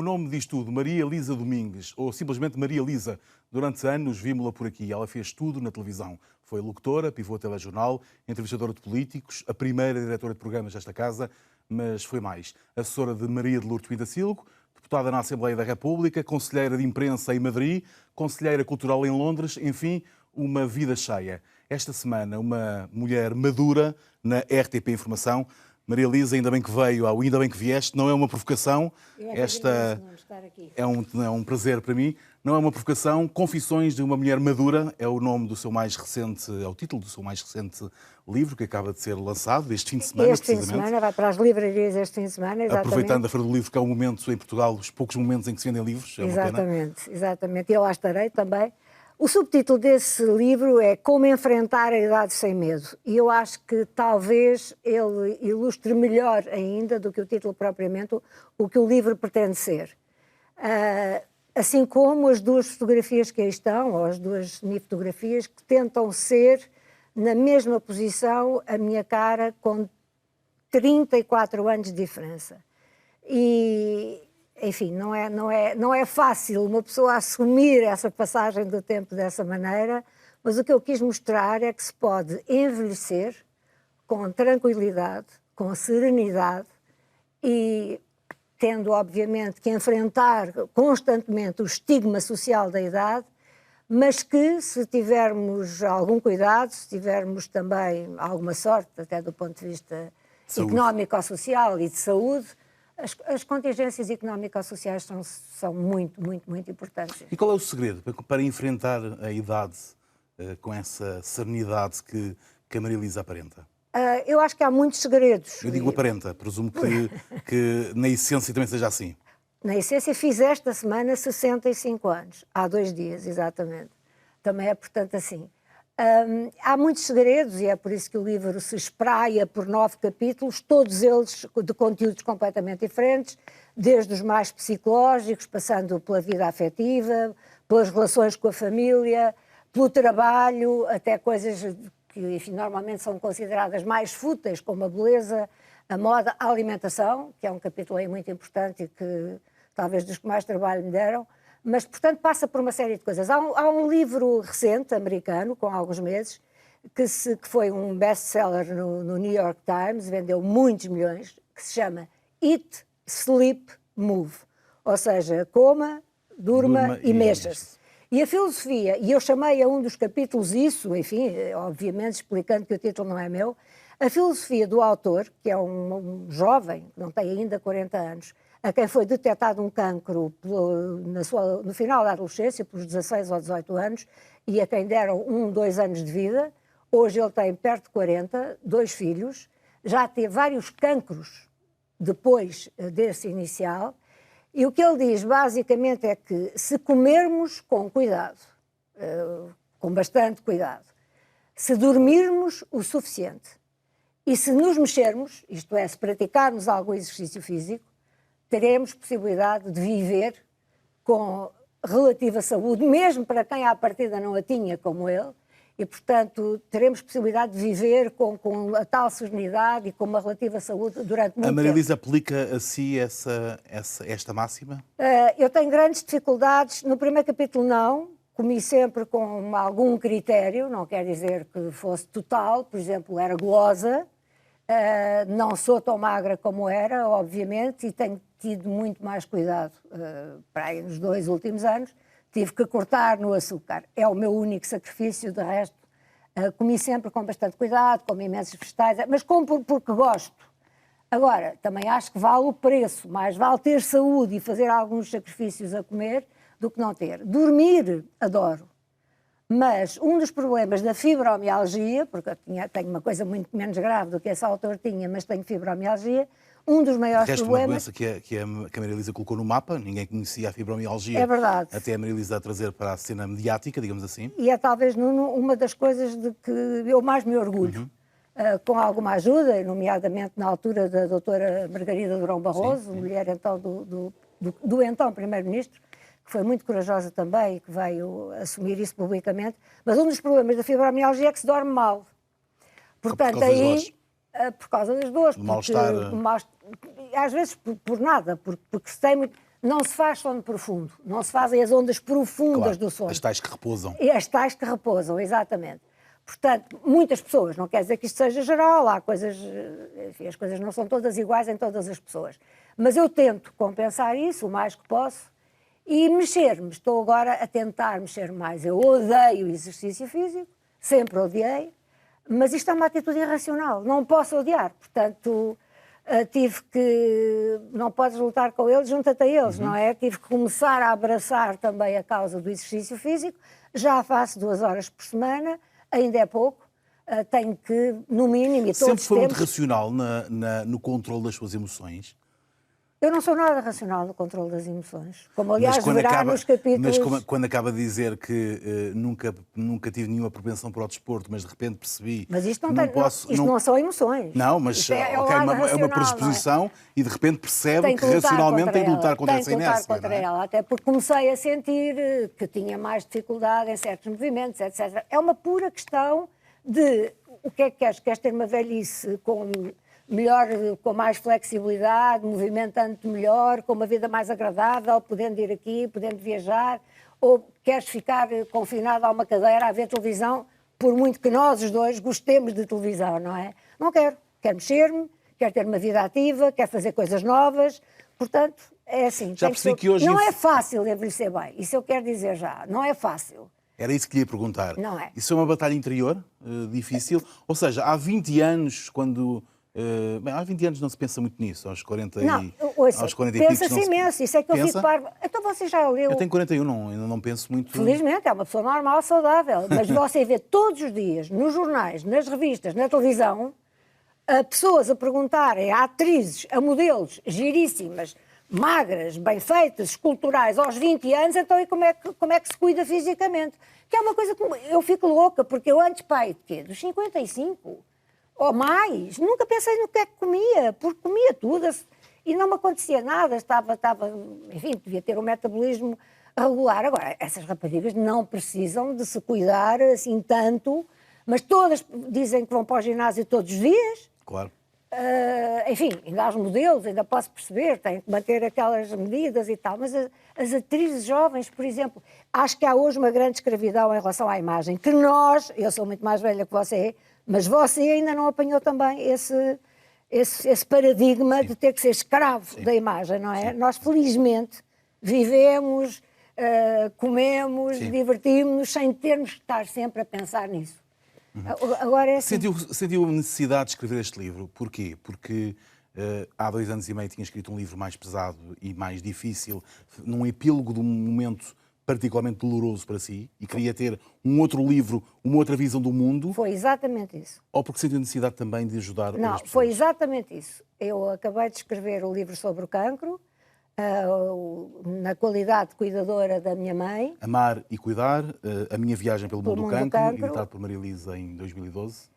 nome diz tudo, Maria Elisa Domingues, ou simplesmente Maria Elisa. Durante anos vimos-la por aqui. Ela fez tudo na televisão. Foi locutora, pivô telejornal, entrevistadora de políticos, a primeira diretora de programas desta casa, mas foi mais. Assessora de Maria de Lourdes Pintacilgo, deputada na Assembleia da República, conselheira de imprensa em Madrid, conselheira cultural em Londres, enfim, uma vida cheia. Esta semana, uma mulher madura na RTP Informação. Maria Elisa, ainda bem que veio, ainda bem que vieste, não é uma provocação, esta é um prazer para mim, não é uma provocação. Confissões de uma mulher madura é o nome do seu mais recente, é o título do seu mais recente livro, que acaba de ser lançado este fim de semana. Este fim de semana, vai para as livrarias este fim de semana, exatamente. Aproveitando a Feira do Livro, que é um momento em Portugal, os poucos momentos em que se vendem livros, é uma pena. Exatamente, e eu lá estarei também. O subtítulo desse livro é Como Enfrentar a Idade Sem Medo, e eu acho que talvez ele ilustre melhor ainda do que o título propriamente o que o livro pretende ser. Assim como as duas fotografias que aí estão, ou as duas fotografias que tentam ser na mesma posição a minha cara com 34 anos de diferença. E, enfim, não é fácil uma pessoa assumir essa passagem do tempo dessa maneira, mas o que eu quis mostrar é que se pode envelhecer com tranquilidade, com serenidade e tendo, obviamente, que enfrentar constantemente o estigma social da idade, mas que, se tivermos algum cuidado, se tivermos também alguma sorte, até do ponto de vista económico-social e de saúde, as contingências económico-sociais são muito, muito, muito importantes. E qual é o segredo para enfrentar a idade com essa serenidade que a Maria Elisa aparenta? Eu acho que há muitos segredos. Eu digo aparenta, presumo que na essência também seja assim. Na essência, fiz esta semana 65 anos, há 2 dias, exatamente. Também é, portanto, assim. Há muitos segredos e é por isso que o livro se espraia por 9 capítulos, todos eles de conteúdos completamente diferentes, desde os mais psicológicos, passando pela vida afetiva, pelas relações com a família, pelo trabalho, até coisas que, enfim, normalmente são consideradas mais fúteis, como a beleza, a moda, a alimentação, que é um capítulo aí muito importante e que talvez dos que mais trabalho me deram, mas, portanto, passa por uma série de coisas. Há um livro recente, americano, com alguns meses, que foi um best-seller no New York Times, vendeu muitos milhões, que se chama Eat, Sleep, Move. Ou seja, coma, durma e mexa-se. E a filosofia, e eu chamei a um dos capítulos isso, enfim, obviamente explicando que o título não é meu, a filosofia do autor, que é um jovem, não tem ainda 40 anos, a quem foi detectado um cancro no final da adolescência, pelos 16 ou 18 anos, e a quem deram 2 anos de vida. Hoje ele tem perto de 40, 2 filhos, já teve vários cancros depois desse inicial, e o que ele diz basicamente é que se comermos com cuidado, com bastante cuidado, se dormirmos o suficiente e se nos mexermos, isto é, se praticarmos algum exercício físico, teremos possibilidade de viver com relativa saúde, mesmo para quem à partida não a tinha como ele, e, portanto, teremos possibilidade de viver com a tal serenidade e com uma relativa saúde durante muito tempo. A Maria Elisa aplica a si esta máxima? Eu tenho grandes dificuldades. No primeiro capítulo não, comi sempre com algum critério, não quer dizer que fosse total, por exemplo, era gulosa, não sou tão magra como era, obviamente, e tenho tido muito mais cuidado para aí nos 2 últimos anos. Tive que cortar no açúcar. É o meu único sacrifício, de resto. Comi sempre com bastante cuidado, comi imensos vegetais, mas como porque gosto. Agora, também acho que vale o preço. Mais vale ter saúde e fazer alguns sacrifícios a comer do que não ter. Dormir, adoro. Mas um dos problemas da fibromialgia, porque eu tenho uma coisa muito menos grave do que esse autor tinha, mas tenho fibromialgia, um dos maiores problemas... Uma doença que a Maria Elisa colocou no mapa, ninguém conhecia a fibromialgia. É verdade. Até a Maria Elisa a trazer para a cena mediática, digamos assim. E é talvez, Nuno, uma das coisas de que eu mais me orgulho. Com alguma ajuda, nomeadamente na altura da doutora Margarida Durão Barroso, mulher então do então Primeiro-Ministro, que foi muito corajosa também e que veio assumir isso publicamente. Mas um dos problemas da fibromialgia é que se dorme mal. Portanto, por causa das dores. Mal-estar. Às vezes por nada, porque se tem muito... não se faz sono profundo, não se fazem as ondas profundas Claro, do sono. as tais que repousam. E as tais que repousam, exatamente. Portanto, muitas pessoas, não quer dizer que isto seja geral, há coisas, enfim, as coisas não são todas iguais em todas as pessoas. Mas eu tento compensar isso o mais que posso e mexer-me. Estou agora a tentar mexer mais. Eu odeio exercício físico, sempre odiei, mas isto é uma atitude irracional, não posso odiar. Portanto, tive que, não podes lutar com eles, junta-te a eles, não é? Tive que começar a abraçar também a causa do exercício físico, já faço 2 horas por semana, ainda é pouco, tenho que, no mínimo, e todos Sempre foi muito temos... racional no controle das suas emoções? Eu não sou nada racional no controle das emoções, como aliás verá nos capítulos... Mas quando acaba de dizer que nunca tive nenhuma propensão para o desporto, mas de repente percebi... Mas isto não, não tem, posso, isto não são emoções. Não, mas Isto é okay, uma uma predisposição e de repente percebe que racionalmente tem de lutar contra essa inércia. Tem que lutar contra ela, até porque comecei a sentir que tinha mais dificuldade em certos movimentos, etc. É uma pura questão de o que é que queres? Queres ter uma velhice melhor, com mais flexibilidade, movimentando-te melhor, com uma vida mais agradável, podendo ir aqui, podendo viajar, ou queres ficar confinado a uma cadeira a ver televisão, por muito que nós os dois gostemos de televisão, não é? Não quero. Quero mexer-me, quero ter uma vida ativa, quero fazer coisas novas, portanto, é assim. Já percebi que hoje... Não é fácil envelhecer bem, isso eu quero dizer já, não é fácil. Era isso que lhe ia perguntar. Não é. Isso é uma batalha interior difícil? Ou seja, há 20 anos, quando... bem, há 20 anos não se pensa muito nisso, aos 40 não, ouça, aos 40 e picos pensa-se imenso, isso é que eu pensa? fico parvo. Então você já leu... Eu tenho 41, ainda não penso muito... Felizmente, é uma pessoa normal, saudável, mas você vê todos os dias, nos jornais, nas revistas, na televisão, pessoas a perguntarem a atrizes, a modelos giríssimas, magras, bem feitas, esculturais, aos 20 anos, então e como é que se cuida fisicamente? Que é uma coisa que eu fico louca, porque eu antes, pai, de quê? Dos 55 ou mais, nunca pensei no que é que comia, porque comia tudo e não me acontecia nada, enfim, devia ter um metabolismo regular. Agora, essas raparigas não precisam de se cuidar assim tanto, mas todas dizem que vão para o ginásio todos os dias. Claro. Enfim, ainda há os modelos, ainda posso perceber, têm que manter aquelas medidas e tal, mas as atrizes jovens, por exemplo, acho que há hoje uma grande escravidão em relação à imagem, que nós, eu sou muito mais velha que você, mas você ainda não apanhou também esse paradigma Sim. de ter que ser escravo da imagem, não é? Sim. Nós, felizmente, vivemos, comemos, divertimos-nos, sem termos que estar sempre a pensar nisso. Agora é assim. Sentiu a necessidade de escrever este livro? Porquê? Porque há 2 anos e meio tinha escrito um livro mais pesado e mais difícil, num epílogo de um momento particularmente doloroso para si, e queria ter um outro livro, uma outra visão do mundo. Foi exatamente isso. Ou porque sentiu a necessidade também de ajudar as pessoas? Não, foi exatamente isso. Eu acabei de escrever o livro sobre o cancro, na qualidade de cuidadora da minha mãe. Amar e Cuidar, a minha viagem pelo mundo do cancro, editado por Maria Elisa em 2012.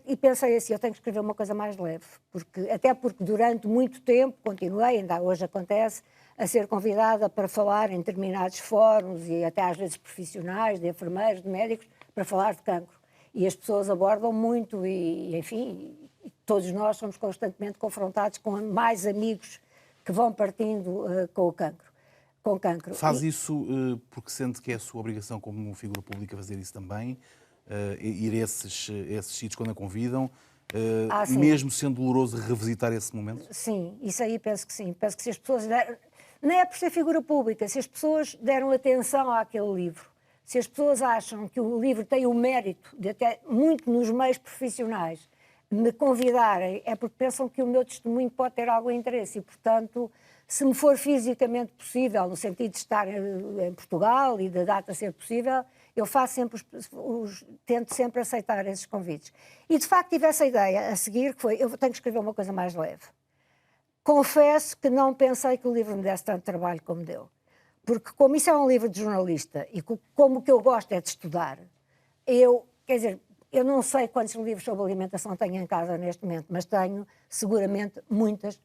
E pensei assim, eu tenho que escrever uma coisa mais leve, até porque durante muito tempo continuei, ainda hoje acontece, a ser convidada para falar em determinados fóruns e até às vezes profissionais, de enfermeiros, de médicos, para falar de cancro. E as pessoas abordam muito e enfim, todos nós somos constantemente confrontados com mais amigos que vão partindo com cancro. Faz isso porque sente que é a sua obrigação como figura pública fazer isso também? Ir a esses sítios quando a convidam? Mesmo sendo doloroso revisitar esse momento? Sim, isso aí penso que sim. Penso que se as pessoas... Nem é por ser figura pública, se as pessoas deram atenção àquele livro, se as pessoas acham que o livro tem o mérito de até muito nos meios profissionais me convidarem, é porque pensam que o meu testemunho pode ter algum interesse e, portanto, se me for fisicamente possível, no sentido de estar em Portugal e da data ser possível, eu faço sempre tento sempre aceitar esses convites. E, de facto, tive essa ideia a seguir, que foi, eu tenho que escrever uma coisa mais leve. Confesso que não pensei que o livro me desse tanto trabalho como deu. Porque, como isso é um livro de jornalista e como o que eu gosto é de estudar, quer dizer, eu não sei quantos livros sobre alimentação tenho em casa neste momento, mas tenho seguramente muitas,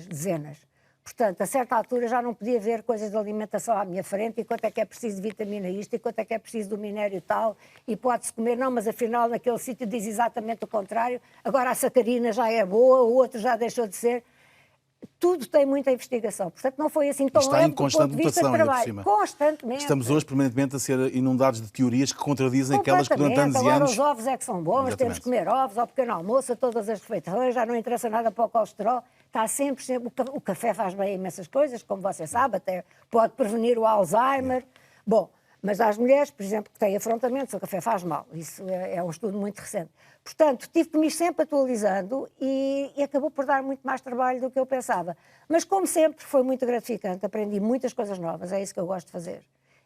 dezenas. Portanto, a certa altura já não podia ver coisas de alimentação à minha frente e quanto é que é preciso de vitamina isto e quanto é que é preciso do minério tal e pode-se comer, não, mas afinal naquele sítio diz exatamente o contrário, agora a sacarina já é boa, o outro já deixou de ser. tudo tem muita investigação. Portanto, não foi assim tão Está leve em do ponto constante de vista de mutação, ainda por trabalho. cima. Constantemente. Estamos hoje permanentemente a ser inundados de teorias que contradizem aquelas que durante anos e Agora anos... os ovos é que são bons, Exatamente. temos que comer ovos ao pequeno almoço, a todas as refeições, já não interessa nada para o colesterol. Está sempre... O café faz bem imensas coisas, como você sabe, até pode prevenir o Alzheimer. Bom, mas às mulheres, por exemplo, que têm afrontamentos, o café faz mal. Isso é um estudo muito recente. Portanto, tive que me ir sempre atualizando e acabou por dar muito mais trabalho do que eu pensava. Mas, como sempre, foi muito gratificante. Aprendi muitas coisas novas, é isso que eu gosto de fazer.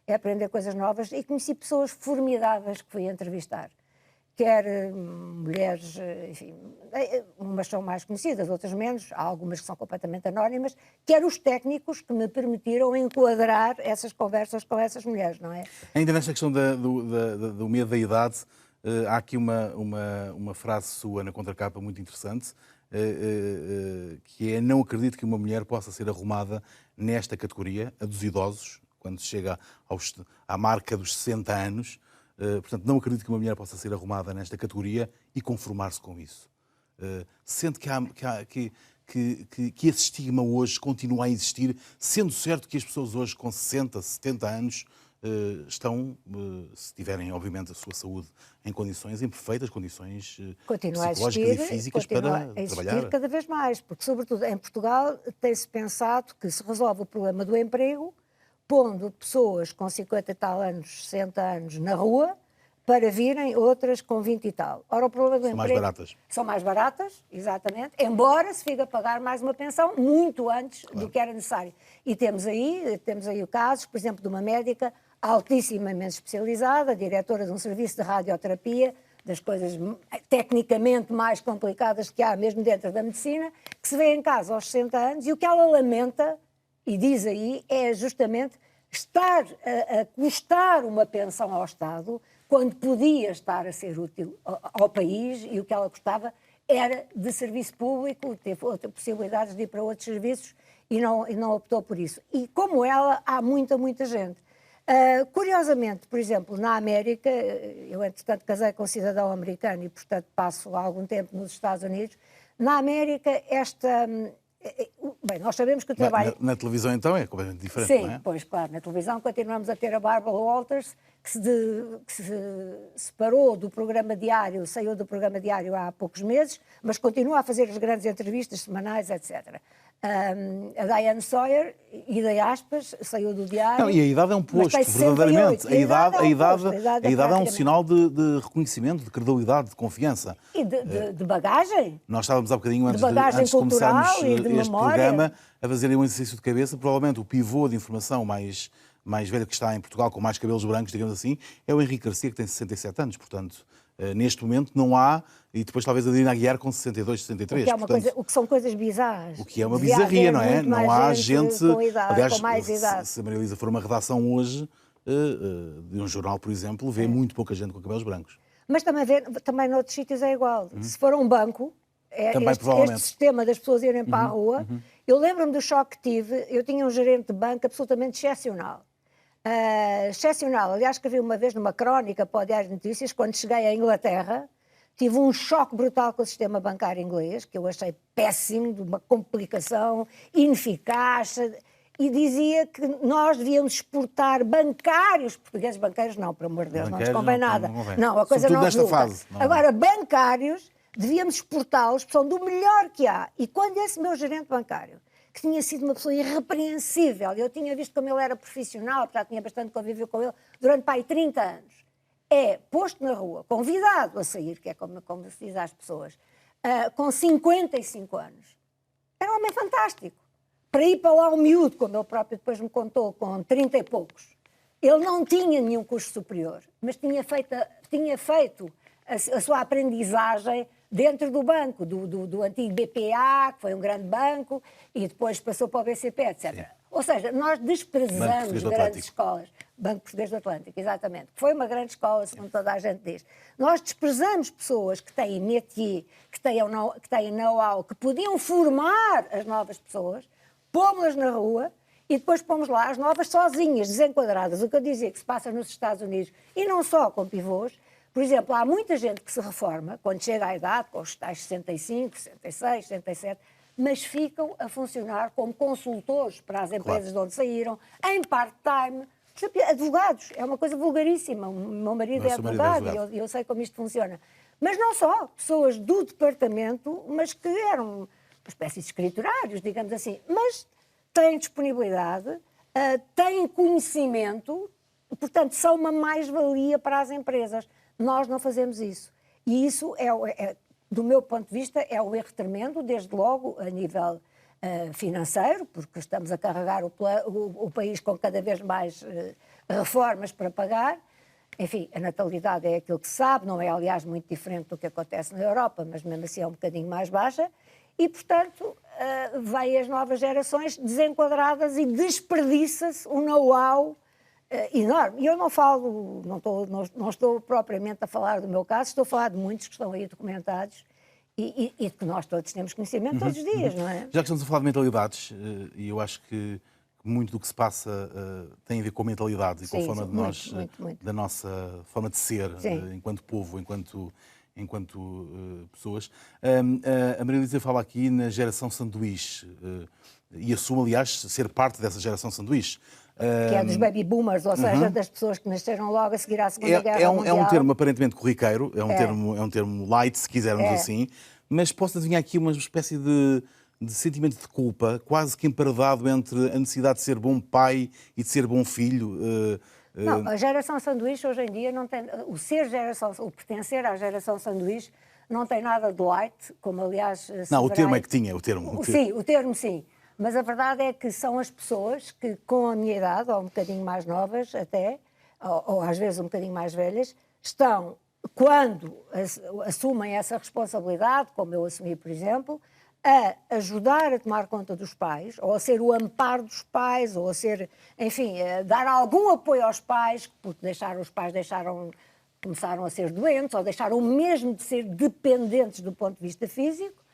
É aprender coisas novas e conheci pessoas formidáveis que fui entrevistar. Quer mulheres, enfim, umas são mais conhecidas, outras menos, há algumas que são completamente anónimas, quer os técnicos que me permitiram enquadrar essas conversas com essas mulheres, não é? Ainda nesta questão do medo da idade, há aqui uma frase sua na contracapa muito interessante, que é: não acredito que uma mulher possa ser arrumada nesta categoria, a dos idosos, quando chega à marca dos 60 anos. Portanto, não acredito que uma mulher possa ser arrumada nesta categoria e conformar-se com isso. Sente que esse estigma hoje continua a existir, sendo certo que as pessoas hoje com 60, 70 anos estão, se tiverem, obviamente, a sua saúde em condições, em perfeitas condições psicológicas e físicas para trabalhar. Cada vez mais, porque, sobretudo, em Portugal tem-se pensado que se resolve o problema do emprego pondo pessoas com 50 e tal anos, 60 anos na rua, para virem outras com 20 e tal. Ora, o problema do emprego... mais baratas. São mais baratas, exatamente, embora se fique a pagar mais uma pensão muito antes do que era necessário. E temos aí o caso, por exemplo, de uma médica altissimamente especializada, diretora de um serviço de radioterapia, das coisas tecnicamente mais complicadas que há mesmo dentro da medicina, que se vê em casa aos 60 anos, e o que ela lamenta, e diz aí, é justamente estar a custar uma pensão ao Estado quando podia estar a ser útil ao país, e o que ela gostava era de serviço público, teve outras possibilidades de ir para outros serviços e não optou por isso. E como ela, há muita gente. Curiosamente, por exemplo, na América, eu entretanto casei com um cidadão americano e portanto passo algum tempo nos Estados Unidos, na América bem, nós sabemos que o trabalho... Na televisão, então, é completamente diferente, Sim, não é? Pois, claro. Na televisão continuamos a ter a Barbara Walters, que se separou do programa diário, saiu do programa diário há poucos meses, mas continua a fazer as grandes entrevistas semanais, etc. A Diane Sawyer, ida aspas, saiu do diário... Não, e a idade é um posto, verdadeiramente. A idade é um sinal de reconhecimento, de credibilidade, de confiança. E de bagagem. Nós estávamos há bocadinho, antes de cultural começarmos e de este memória. programa, a fazer um exercício de cabeça. Provavelmente o pivô de informação mais velho que está em Portugal, com mais cabelos brancos, digamos assim, é o Henrique Garcia, que tem 67 anos. Portanto, neste momento não há, e depois talvez a Dina Aguiar com 62, 63. O que são coisas bizarras. O que é uma bizarria, não é? Não há gente com idade, aliás, com mais idade. se a Maria Elisa for uma redação hoje de um jornal, por exemplo, vê muito pouca gente com cabelos brancos. Mas também noutros sítios é igual. Se for um banco, este sistema das pessoas irem para a rua, eu lembro-me do choque que tive. Eu tinha um gerente de banco absolutamente excepcional. Excepcional. Aliás, escrevi uma vez numa crónica para o Diário de Notícias, quando cheguei à Inglaterra, tive um choque brutal com o sistema bancário inglês, que eu achei péssimo, de uma complicação ineficaz, e dizia que nós devíamos exportar bancários portugueses. Banqueiros não, por amor de Deus, não nos convém nada. Não, a coisa não resulta. Agora, bancários, devíamos exportá-los, porque são do melhor que há. E quando esse meu gerente bancário, que tinha sido uma pessoa irrepreensível, eu tinha visto como ele era profissional, já tinha bastante convívio com ele, durante 30 anos, é posto na rua, convidado a sair, que é como se diz às pessoas, com 55 anos. Era um homem fantástico. Para ir para lá o miúdo, como ele próprio depois me contou, com 30 e poucos. Ele não tinha nenhum curso superior, mas tinha feito a sua aprendizagem dentro do banco, do antigo BPA, que foi um grande banco, e depois passou para o BCP, etc. Sim. Ou seja, nós desprezamos grandes escolas. Banco Português do Atlântico, exatamente. Foi uma grande escola, segundo toda a gente diz. Nós desprezamos pessoas que têm métier, que têm know-how, que podiam formar as novas pessoas, pomos-las na rua e depois pomos lá as novas sozinhas, desenquadradas. O que eu dizia que se passa nos Estados Unidos, e não só com pivôs. Por exemplo, há muita gente que se reforma, quando chega à idade, com os tais 65, 66, 67, mas ficam a funcionar como consultores para as empresas de onde saíram, em part-time. Advogados, é uma coisa vulgaríssima. O meu marido é advogado e eu sei como isto funciona. Mas não só, pessoas do departamento, mas que eram uma espécie de escriturários, digamos assim, mas têm disponibilidade, têm conhecimento, portanto, são uma mais-valia para as empresas. Nós não fazemos isso. E isso, do meu ponto de vista, é um erro tremendo, desde logo a nível financeiro, porque estamos a carregar o país com cada vez mais reformas para pagar. Enfim, a natalidade é aquilo que se sabe, não é, aliás, muito diferente do que acontece na Europa, mas mesmo assim é um bocadinho mais baixa. E, portanto, vêm as novas gerações desenquadradas e desperdiça-se um know-how enorme. E eu não falo, não estou propriamente a falar do meu caso, estou a falar de muitos que estão aí documentados e de que nós todos temos conhecimento todos os dias, não é? Já que estamos a falar de mentalidades, e eu acho que muito do que se passa tem a ver com a mentalidade e com a forma de nós, da nossa forma de ser, enquanto povo, enquanto pessoas. A Maria Elisa fala aqui na geração sanduíche e assume, aliás, ser parte dessa geração sanduíche. Que é dos baby boomers, ou seja, das pessoas que nasceram logo a seguir à Segunda Guerra Mundial. É um termo aparentemente corriqueiro, é um termo light, se quisermos assim, mas posso adivinhar aqui uma espécie de sentimento de culpa, quase que emparedado entre a necessidade de ser bom pai e de ser bom filho. Não, a geração sanduíche hoje em dia não tem... O pertencer à geração sanduíche não tem nada de light, como aliás... Não, o termo é que tinha, o termo. Sim, o termo sim. Mas a verdade é que são as pessoas que, com a minha idade, ou um bocadinho mais novas até, ou às vezes um bocadinho mais velhas, estão, quando assumem essa responsabilidade, como eu assumi, por exemplo, a ajudar a tomar conta dos pais, ou a ser o amparo dos pais, ou a ser, enfim, a dar algum apoio aos pais, porque os pais começaram a ser doentes, ou deixaram mesmo de ser dependentes do ponto de vista físico,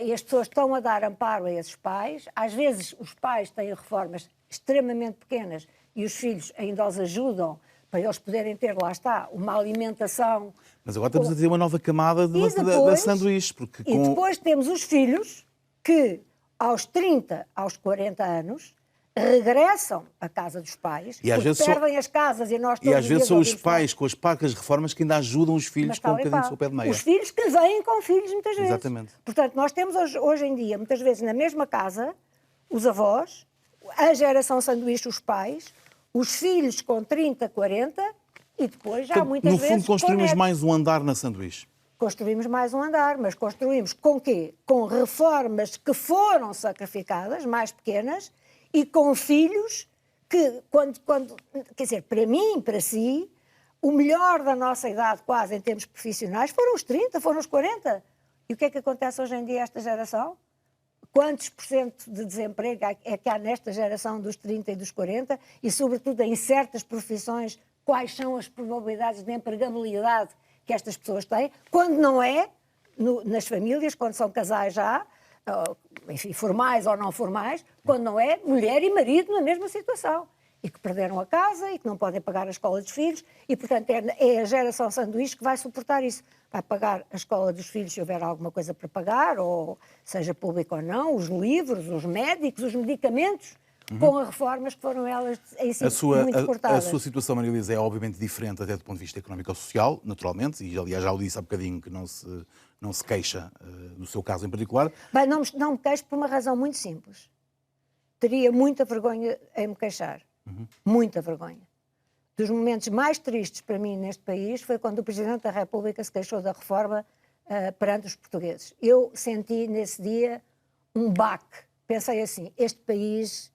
e as pessoas estão a dar amparo a esses pais. Às vezes os pais têm reformas extremamente pequenas e os filhos ainda os ajudam para eles poderem ter, lá está, uma alimentação. Mas agora estamos a ter uma nova camada da sanduíche. E depois temos os filhos que, aos 30, aos 40 anos, regressam à casa dos pais, e às vezes perdem as casas e nós todos E às vezes são os pais, com as parcas reformas, que ainda ajudam os filhos com um bocadinho do seu pé de meia. Os filhos que vêm com filhos, muitas vezes. Exatamente. Portanto, nós temos hoje em dia, muitas vezes, na mesma casa, os avós, a geração sanduíche, os pais, os filhos com 30, 40 e depois já muitas vezes... No fundo, construímos mais um andar na sanduíche. Construímos mais um andar, mas construímos com quê? Com reformas que foram sacrificadas, mais pequenas, e com filhos que, quer dizer, para mim, para si, o melhor da nossa idade, quase, em termos profissionais, foram os 30, foram os 40. E o que é que acontece hoje em dia a esta geração? Quantos % de desemprego é que há nesta geração dos 30 e dos 40? E, sobretudo, em certas profissões, quais são as probabilidades de empregabilidade que estas pessoas têm? Quando não é, nas famílias, quando são casais já, enfim, formais ou não formais, quando não é, mulher e marido na mesma situação. E que perderam a casa e que não podem pagar a escola dos filhos. E, portanto, é a geração sanduíche que vai suportar isso. Vai pagar a escola dos filhos se houver alguma coisa para pagar, ou seja público ou não, os livros, os médicos, os medicamentos, com as reformas que foram elas em si muito cortadas. A sua situação, Maria Elisa, é obviamente diferente até do ponto de vista económico ou social, naturalmente, e aliás já o disse há bocadinho que não se queixa do seu caso em particular. Bem, não me queixo por uma razão muito simples. Teria muita vergonha em me queixar. Muita vergonha. Dos momentos mais tristes para mim neste país foi quando o Presidente da República se queixou da reforma perante os portugueses. Eu senti nesse dia um baque. Pensei assim, este país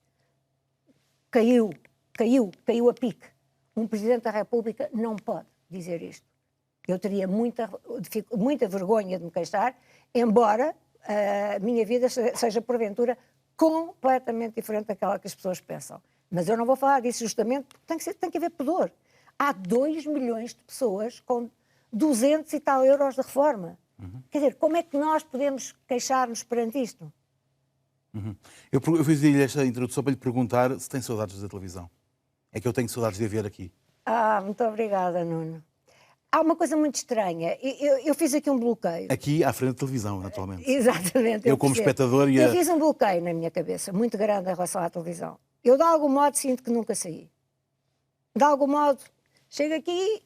caiu a pique. Um Presidente da República não pode dizer isto. Eu teria muita vergonha de me queixar, embora a minha vida seja, porventura, completamente diferente daquela que as pessoas pensam. Mas eu não vou falar disso justamente porque tem que haver pudor. Há 2 milhões de pessoas com 200 e tal euros de reforma. Quer dizer, como é que nós podemos queixar-nos perante isto? Eu fiz-lhe esta introdução para lhe perguntar se tem saudades da televisão. É que eu tenho saudades de a ver aqui. Muito obrigada, Nuno. há uma coisa muito estranha. Eu fiz aqui um bloqueio. Aqui à frente da televisão, naturalmente. Exatamente. Eu como percebo. espectador Eu fiz um bloqueio na minha cabeça, muito grande em relação à televisão. Eu, de algum modo, sinto que nunca saí. De algum modo, chego aqui,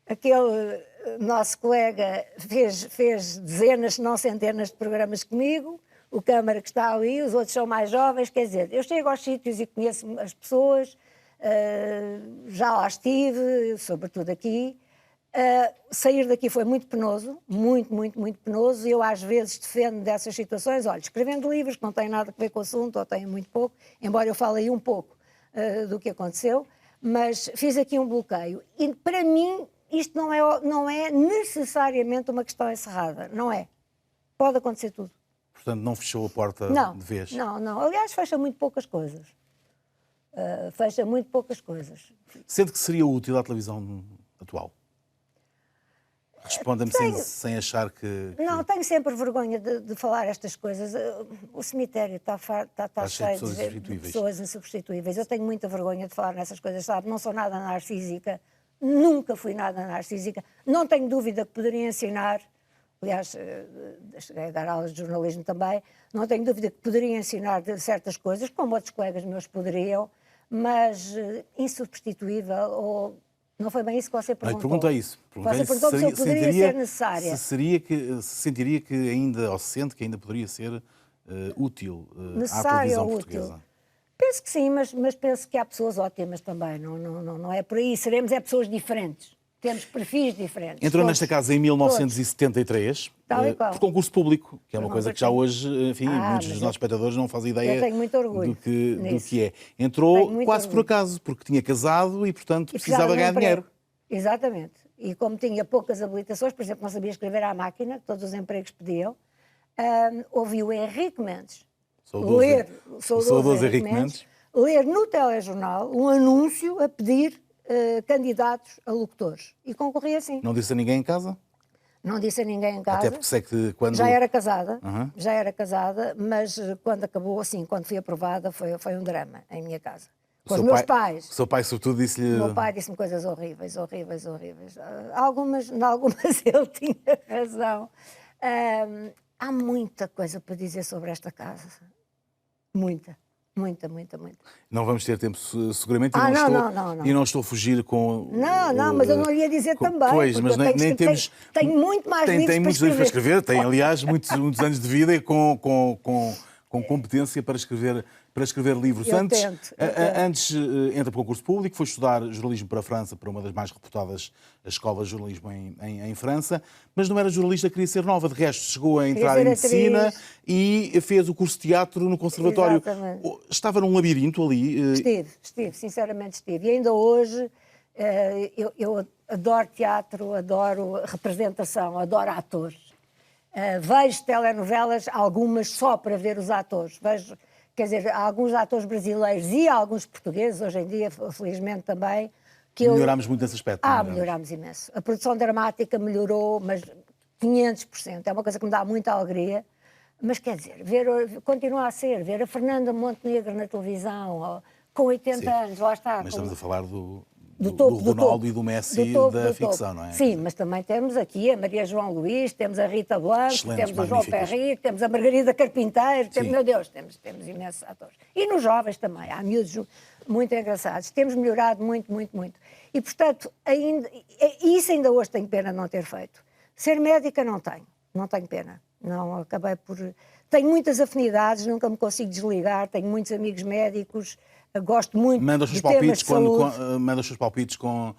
aquele nosso colega fez dezenas, se não centenas de programas comigo, o Câmara que está ali, os outros são mais jovens, quer dizer, eu chego aos sítios e conheço as pessoas, já lá estive, sobretudo aqui. Sair daqui foi muito penoso, muito penoso, e eu às vezes defendo dessas situações, olha, escrevendo livros que não têm nada a ver com o assunto, ou têm muito pouco, embora eu fale aí um pouco do que aconteceu, mas fiz aqui um bloqueio. E para mim isto não é necessariamente uma questão encerrada, não é. Pode acontecer tudo. Portanto, não fechou a porta de vez? Não. Aliás, fecha muito poucas coisas. Fecha muito poucas coisas. Sente que seria útil à televisão atual? Responda-me sem achar que... Não, tenho sempre vergonha de falar estas coisas. O cemitério está cheio de pessoas insubstituíveis. Eu tenho muita vergonha de falar nessas coisas, sabe? Não sou nada narcísica, nunca fui nada narcísica. Não tenho dúvida que poderia ensinar, aliás, cheguei a dar aulas de jornalismo também, não tenho dúvida que poderia ensinar de certas coisas, como outros colegas meus poderiam, mas insubstituível ou... Não foi bem isso que você perguntou. Perguntei isso. Você perguntou se eu poderia ser necessária. Se sentiria que ainda, ou se sente que ainda poderia ser útil à televisão portuguesa? Penso que sim, mas penso que há pessoas ótimas também. Não é por aí. Seremos pessoas diferentes. Temos perfis diferentes. Entrou nesta casa em 1973, por concurso público, que é uma coisa que já hoje, enfim, muitos dos nossos espectadores não fazem ideia do que é. Entrou quase por acaso, porque tinha casado e, portanto, precisava ganhar dinheiro. Exatamente. E como tinha poucas habilitações, por exemplo, não sabia escrever à máquina, que todos os empregos pediam, ouvi o Henrique Mendes ler no telejornal um anúncio a pedir candidatos a locutores. E concorri assim. Não disse a ninguém em casa? Não disse a ninguém em casa. Até porque sei que quando... Já era casada, mas quando acabou, assim, quando fui aprovada, foi um drama em minha casa. Com os meus pais. O seu pai, sobretudo, disse-lhe... O meu pai disse-me coisas horríveis. Algumas ele tinha razão. Há muita coisa para dizer sobre esta casa. Muita. Não vamos ter tempo, seguramente, não. E não estou a fugir com... Não, mas eu não lhe ia dizer também. Pois, mas nem temos... Tenho muito mais livros Tem muitos livros para escrever, tem, aliás, muitos anos de vida e com competência para escrever livros. Antes entra para o concurso público, foi estudar jornalismo para a França, para uma das mais reputadas escolas de jornalismo em França, mas não era jornalista, queria ser nova. De resto, chegou a entrar em medicina e fez o curso de teatro no conservatório. Exatamente. Estava num labirinto ali? Estive, sinceramente estive. E ainda hoje eu adoro teatro, adoro representação, adoro atores. Vejo telenovelas, algumas só para ver os atores. Vejo, quer dizer, há alguns atores brasileiros e alguns portugueses, hoje em dia, felizmente também. Melhorámos muito nesse aspecto. Melhorámos imenso. A produção dramática melhorou, mas 500%. É uma coisa que me dá muita alegria. Mas quer dizer, continua a ser, ver a Fernanda Montenegro na televisão, com 80 anos, lá está. Mas estamos a falar do topo, Ronaldo e do Messi da ficção, não é? Sim, mas também temos aqui a Maria João Luís, temos a Rita Blanco, temos o João Perry, temos a Margarida Carpinteiro, meu Deus, temos imensos atores. E nos jovens também, há miúdos muito engraçados. Temos melhorado muito. E, portanto, isso ainda hoje tenho pena de não ter feito. Ser médica não tenho pena. Não, acabei por... Tenho muitas afinidades, nunca me consigo desligar, tenho muitos amigos médicos, gosto muito de temas de saúde. Manda os seus palpites com...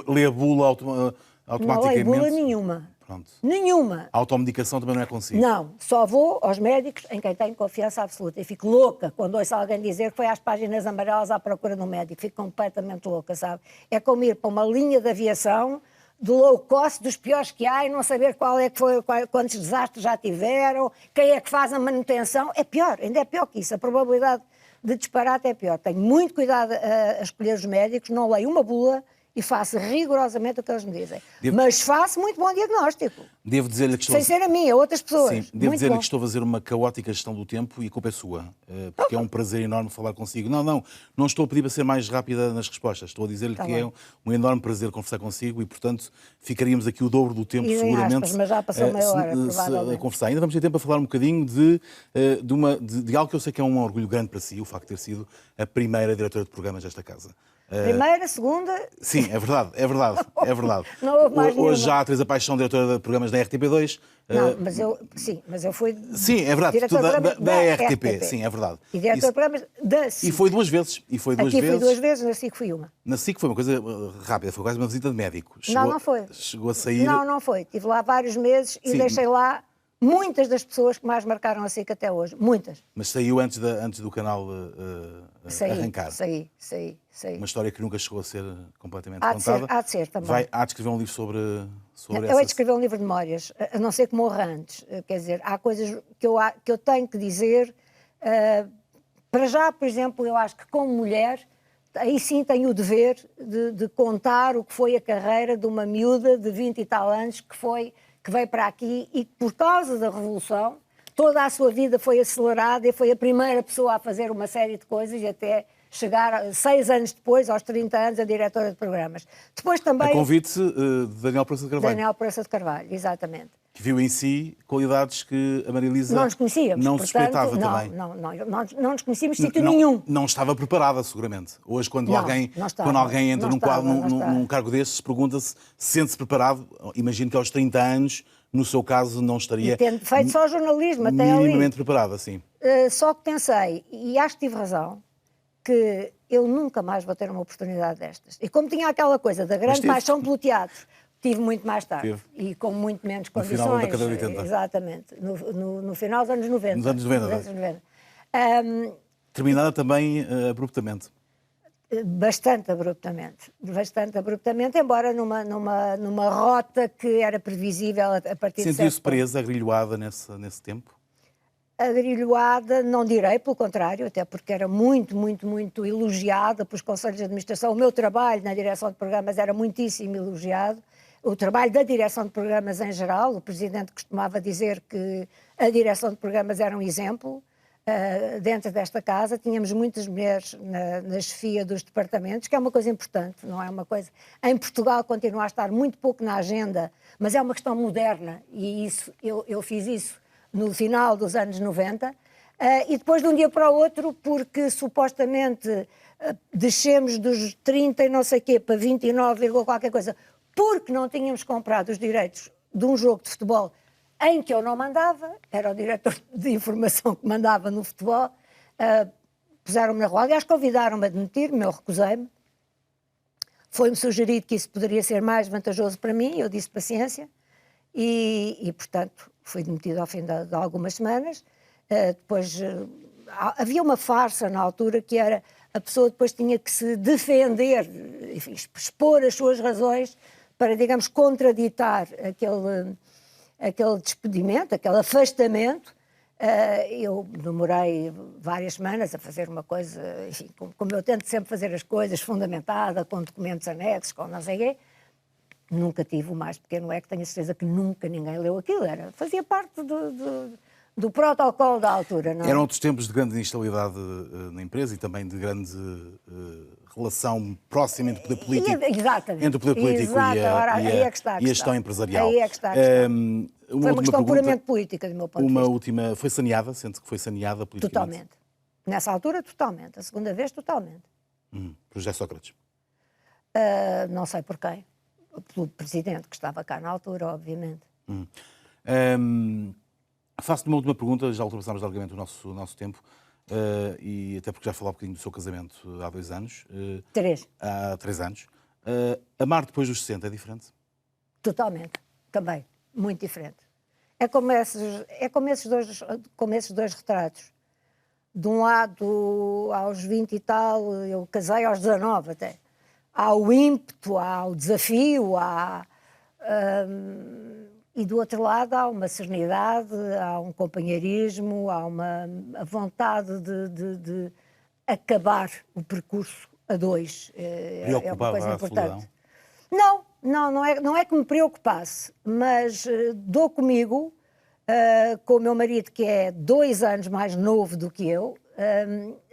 Lê a bula automaticamente? Não leio bula nenhuma. Pronto. Nenhuma. A automedicação também não é consigo? Não, só vou aos médicos em quem tenho confiança absoluta. E fico louca quando ouço alguém dizer que foi às páginas amarelas à procura de um médico. Fico completamente louca, sabe? É como ir para uma linha de aviação do low cost, dos piores que há, e não saber qual é que foi, quantos desastres já tiveram, quem é que faz a manutenção. É pior, ainda é pior que isso. A probabilidade de disparate é pior. Tenho muito cuidado a escolher os médicos, não leio uma bula e faço rigorosamente o que eles me dizem. Mas faço muito bom diagnóstico. Devo dizer-lhe que Sem ser a mim, a outras pessoas. Sim, devo Muito dizer-lhe bom. que estou a fazer uma caótica gestão do tempo e a culpa é sua, porque é um prazer enorme falar consigo. Não estou a pedir para ser mais rápida nas respostas, estou a dizer-lhe que é um enorme prazer conversar consigo e, portanto, ficaríamos aqui o dobro do tempo, E em seguramente, aspas, mas já passou meia hora, provavelmente. a conversar. Ainda vamos ter tempo a falar um bocadinho de algo que eu sei que é um orgulho grande para si, o facto de ter sido a primeira diretora de programas desta casa. Primeira, segunda... Sim, é verdade. Não houve mais nenhuma. Hoje já há Teresa Paixão, diretora de programas da RTP2. Não, mas eu fui... Sim, é verdade, diretora de da programas RTP, sim, é verdade. E diretora de programas da SIC. E foi duas vezes. Aqui fui duas vezes, na SIC fui uma. Na SIC foi uma coisa rápida, foi quase uma visita de médico. Não foi. Chegou a sair... Não foi. Estive lá vários meses e Sim. deixei lá muitas das pessoas que mais marcaram a SIC até hoje. Muitas. Mas saiu antes do canal arrancar. Saí. Uma história que nunca chegou a ser completamente Há contada. de ser também. Há de escrever um livro sobre Eu essa... hei de escrever um livro de memórias, a não ser que morra antes. Quer dizer, há coisas que eu tenho que dizer. Para já, por exemplo, eu acho que como mulher, aí sim tenho o dever de contar o que foi a carreira de uma miúda de 20 e tal anos que veio para aqui e que, por causa da Revolução, toda a sua vida foi acelerada e foi a primeira pessoa a fazer uma série de coisas e até chegar 6 anos depois, aos 30 anos, a diretora de programas. Depois também... A convite de Daniel Proença de Carvalho. Daniel Proença de Carvalho, exatamente. Que viu em si qualidades que a Maria Elisa não nos conhecíamos, não portanto, suspeitava também. Não nos conhecíamos de sítio nenhum. Não estava preparada, seguramente. Hoje, quando alguém entra num cargo desses, pergunta-se, sente-se preparado? Imagino que aos 30 anos, no seu caso, não estaria... E tendo feito só jornalismo, até ali. Minimamente preparada, sim. Só que pensei, e acho que tive razão, que eu nunca mais vou ter uma oportunidade destas. E como tinha aquela coisa da grande paixão pelo teatro, tive muito mais tarde. E com muito menos condições. No final da década de 80. Exatamente. No final dos anos 90. Nos anos 90. Terminada também abruptamente. Bastante abruptamente, embora numa rota que era previsível a partir de... Sentiu-se presa, agrilhoada nesse tempo? Agrilhoada, não direi, pelo contrário, até porque era muito elogiada pelos conselhos de administração. O meu trabalho na direção de programas era muitíssimo elogiado. O trabalho da direção de programas em geral, o presidente costumava dizer que a direção de programas era um exemplo. Dentro desta casa tínhamos muitas mulheres na chefia dos departamentos, que é uma coisa importante, não é uma coisa... Em Portugal continua a estar muito pouco na agenda, mas é uma questão moderna e isso, eu fiz isso no final dos anos 90 e depois de um dia para o outro, porque supostamente descemos dos 30 e não sei quê para 29, qualquer coisa, porque não tínhamos comprado os direitos de um jogo de futebol em que eu não mandava, era o diretor de informação que mandava no futebol, puseram-me na rua. Aliás, convidaram-me a demitir-me, eu recusei-me. Foi-me sugerido que isso poderia ser mais vantajoso para mim, eu disse paciência, e portanto, fui demitida ao fim de algumas semanas. Depois, havia uma farsa na altura que era, a pessoa depois tinha que se defender, enfim, expor as suas razões para, digamos, contraditar aquele despedimento, aquele afastamento. Eu demorei várias semanas a fazer uma coisa, enfim, como eu tento sempre fazer as coisas, fundamentada, com documentos anexos, com não sei o quê. Nunca tive o mais pequeno que tenho a certeza que nunca ninguém leu aquilo. Fazia parte do protocolo da altura, não é? Eram outros tempos de grande instabilidade na empresa e também de grande relação próxima entre o poder político, entre o poder político e a gestão empresarial. Aí é que está a questão. Foi uma questão puramente política, do meu ponto de vista. Foi saneada, sente que foi saneada politicamente? Totalmente. Nessa altura, totalmente. A segunda vez, totalmente. Por José Sócrates? Não sei por quem. Pelo presidente, que estava cá na altura, obviamente. Faço-te uma última pergunta, já ultrapassámos largamente o nosso tempo, e até porque já falou um bocadinho do seu casamento há 2 anos. 3. Há 3 anos. Amar depois dos 60 é diferente? Totalmente. Também. Muito diferente. É como esses dois retratos. De um lado, aos 20 e tal, eu casei aos 19 até. Há o ímpeto, há o desafio, e do outro lado há uma serenidade, há um companheirismo, há a vontade de acabar o percurso a 2. É uma coisa importante. Não é que me preocupasse, mas dou comigo, com o meu marido, que é 2 anos mais novo do que eu,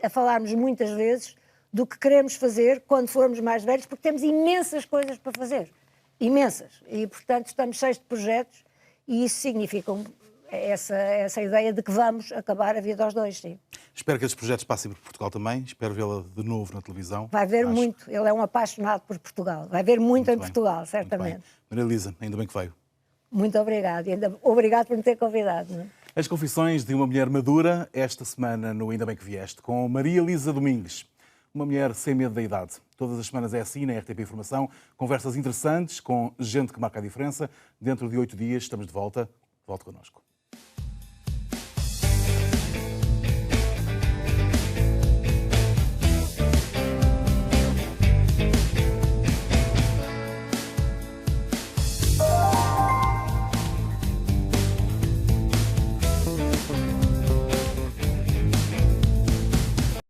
a falarmos muitas vezes do que queremos fazer quando formos mais velhos, porque temos imensas coisas para fazer. Imensas. E, portanto, estamos cheios de projetos e isso significa essa ideia de que vamos acabar a vida aos dois, sim. Espero que esses projetos passem por Portugal também. Espero vê-la de novo na televisão. Vai ver muito. Ele é um apaixonado por Portugal. Vai ver muito em Portugal, certamente. Maria Elisa, ainda bem que veio. Muito obrigada. E obrigado por me ter convidado. Não é? As confissões de uma mulher madura, esta semana no Ainda Bem que Vieste, com Maria Elisa Domingues. Uma mulher sem medo da idade. Todas as semanas é assim na RTP Informação. Conversas interessantes com gente que marca a diferença. Dentro de 8 dias estamos de volta. Volte connosco.